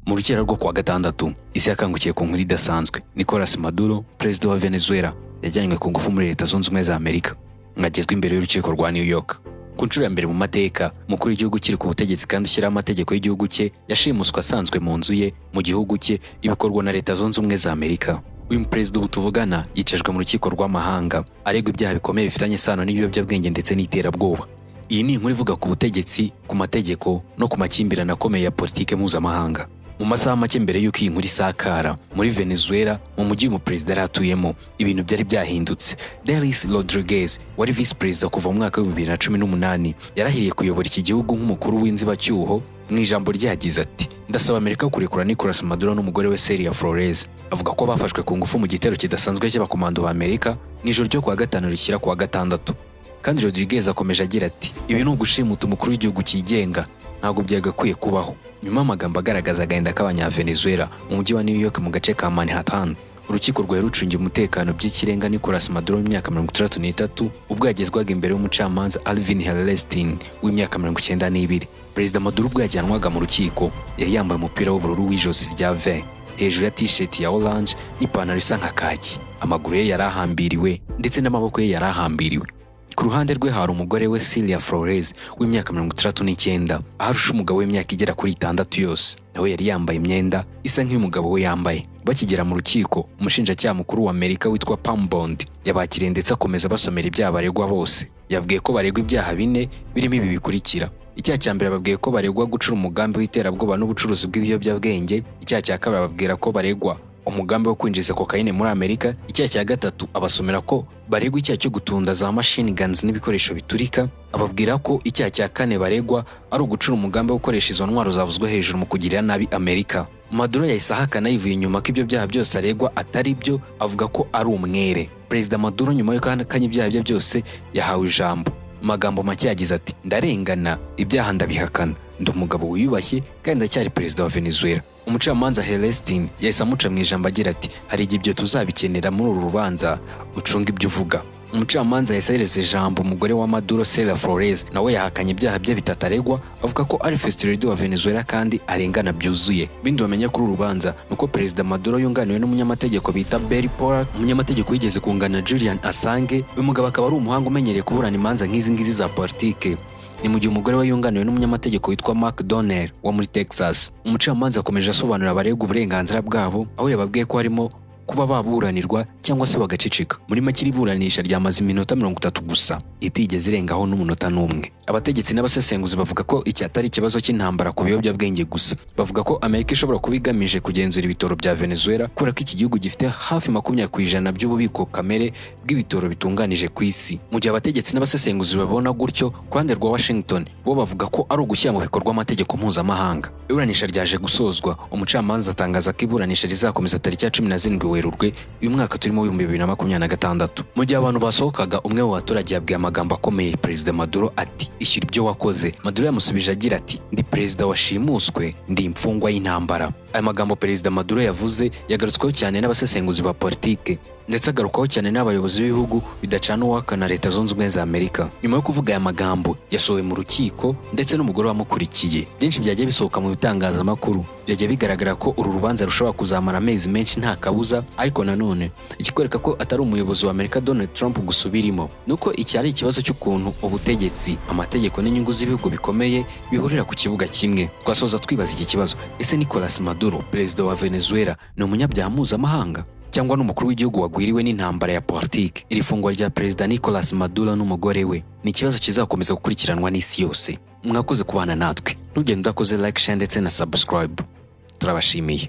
Mu rukera rwo kuwa gatandatu, isi yakangukiye ku nkuru idasanzwe. Nicolas Maduro, perezida wa Venezuela, yajyanywe ku ngufu muri Leta Zunze Ubumwe za Amerika, ngagezwe imbere y'urukiko rwa New York. Ku nshuro ya mbere mu mateka, mukuru w'igihugu kiri ku butegetsi kandi ushyiraho amategeko y'igihugu cye yashimuswe asanzwe mu nzu ye mu gihugu cye, ibikorwa na Leta Zunze Ubumwe za Amerika. Uyu muperezida ubu tuvugana yicajwe mu rukiko rw'amahanga aregwa ibyaha bikomeye bifitanye isano n'ibiyobyabwenge ndetse n'iterabwoba. Iyi ni inkuru ivuga ku butegetsi, ku mategeko no ku makimbirane akomeye ya politike mpuzamahanga. Mu masaha make mbere y'uko iyi nkuru isakara, muri Venezuela, mu mujyi umuperezida yari atuyemo, ibintu byari byahindutse. Delcy Rodriguez, wari visi perezida kuva mu mwaka wa 2018, yarahiriye kuyobora iki gihugu nk'umukuru w'inzibacyuho. Mu ijambo rye yagize ati: "Ndasaba Amerika kurekura Nicolas Maduro n'umugore we Celia Flores." Avuga ko bafashwe ku ngufu mu gitero kidasanzwe cy'abakomando ba Amerika mu ijoro ryo kuwa gatanu rishyira kuwa gatandatu. Kandi Rodriguez akomeje agira ati: "Ibi ni ugushimuta umukuru w'igihugu cyigenga, ntabwo byagakwiye kubaho." Nyuma y'amagambo agaragaza agahinda k'Abanyavenezuela mu mujyi wa New York mu gace ka Manhattan, urukiko rwari rucungiye umutekano by'ikirenga Nicolas Maduro w'imyaka 63 ubwo yagezwaga imbere y'umucamanza Alvin Hellerstein w'imyaka 92. Perezida Maduro ubwo yajyanwaga mu rukiko yari yambaye umupira w'ubururu w'ijosi rya V hejuru ya t-shirt ya orange n'ipantaro isa nka kaki. Amaguru ye yarahambiriwe ndetse n'amaboko ye yarahambiriwe. Ku ruhande rwe hari umugore we Celia Flores w'imyaka 39, aharusha umugabo w'imyaka igera kuri 6 yose. Nawe yari yambaye imyenda isa nk'iy'umugabo we yambaye. Bakigera mu rukiko, umushinjacyaha mukuru wa Amerika witwa Pam Bondi yabakiriye ndetse akomeza basomera ibyaha baregwa bose. Yabwiye ko baregwa ibyaha 4 birimo ibi bikurikira. Icyaha cya mbere babwiye ko baregwa gucura umugambi w'iterabwoba n'ubucuruzi bw'ibiyobyabwenge. Icyaha cya kabiri babwira ko baregwa umugambi wo kwinjiza kokaine muri Amerika. Icyaha cya gatatu abasomera ko baregwa icyaha cyo gutunda za machine guns n'ibikoresho biturika. Ababwira ko icyaha cya kane baregwa ari ugucura umugambi wo gukoresha izo ntwaro zavuzwe hejuru mu kugirira nabi Amerika. Maduro yahise ahakana yivuye inyuma ko ibyo byaha byose aregwa atari byo, avuga ko ari umwere. Perezida Maduro nyuma yo guhakana ibyaha bye byose yahawe ijambo. Mu magambo make yagize ati: "Ndarengana, ibyaha ndabihakana, ndi umugabo wiyubashye kandi ndacyari perezida wa Venezuela." Umucamanza Hellerstein yahise amuca mu ijambo agira ati: "Hari igihe ibyo tuzabikenera muri uru rubanza, ucunga ibyo uvuga." Umucamanza yahise ahereza ijambo umugore wa Maduro Celia Flores, nawe yahakanye ibyaha bye bitatu aregwa, avuga ko ari first lady wa Venezuela kandi arengana byuzuye. Bindi bamenya kuri uru rubanza nuko perezida Maduro yunganiwe n'umunyamategeko bita Barry Pollack, umunyamategeko yigeze kungana Julian Assange. Uyu mugabo akaba ari umuhanga umenyereye kuburana imanza nk'izi ngizi za politike. Ni mu gihe umugore we yunganiwe n'umunyamategeko witwa Mark Donnell wo muri Texas. Umucamanza akomeje asobanurira abaregwa uburenganzira bwabo, aho yababwiye ko harimo kuba baburanirwa cyangwa se bagacicika. Muri make iburanisha ryamaze iminota 30 gusa, itigeze irengaho n'umunota n'umwe. Abategetsi n'abasesenguzi bavuga ko iki atari ikibazo cy'intambara ku biyobyabwenge gusa. Bavuga ko Amerika ishobora kuba igamije kugenzura ibitoro bya Venezuela, kubera ko iki gihugu gifite hafi 20% by'ububiko kamere bw'ibitoro bitunganije ku isi. Mu gihe abategetsi n'abasesenguzi babona gutyo, ku ruhande rwa Washington bo bavuga ko ari ugushyira mu bikorwa amategeko mpuzamahanga. Iburanisha ryaje gusozwa, umucamanza atangaza ko iburanisha rizakomeza tariki ya 17 Werurwe uyu mwaka turimo 2026. Mu gihe abantu basohokaga, umwe mu baturage yabwiye amagambo akomeye Perezida Maduro ati: "Ishyura ibyo wakoze." Maduro yamusubije agira ati: "Ndi perezida washimuswe, ndi imfungwa y'intambara." Aya magambo Perezida Maduro yavuze yagarutsweho cyane n'abasesenguzi ba politike, ndetse agarukaho cyane n'abayobozi b'ibihugu bidacana uwakana Leta Zunze Ubumwe za Amerika. Nyuma yo kuvuga aya magambo, yasohowe mu rukiko ndetse n'umugore wamukurikiye. Byinshi byagiye bisohoka mu bitangazamakuru, byagiye bigaragara ko uru rubanza rushobora kuzamara amezi menshi nta kabuza. Ariko nanone ikikwereka ko atari umuyobozi wa Amerika Donald Trump gusubirimo, nuko iki ari ikibazo cy'ukuntu ubutegetsi, amategeko n'inyungu z'ibihugu bikomeye bihurira ku kibuga kimwe. Twasoza twibaza iki kibazo: ese Nicolas Maduro, perezida wa Venezuela, ni umunyabyaha mpuzamahanga cyangwa n'umukuru w'igihugu wagwiriwe n'intambara ya politike? Iri fungwa rya perezida Nicolas Maduro n'umugore we ni ikibazo kizakomeza gukurikiranwa n'isi yose. Mwakoze kubana natwe, ntugende udakoze like, share ndetse na subscribe. Turabashimiye.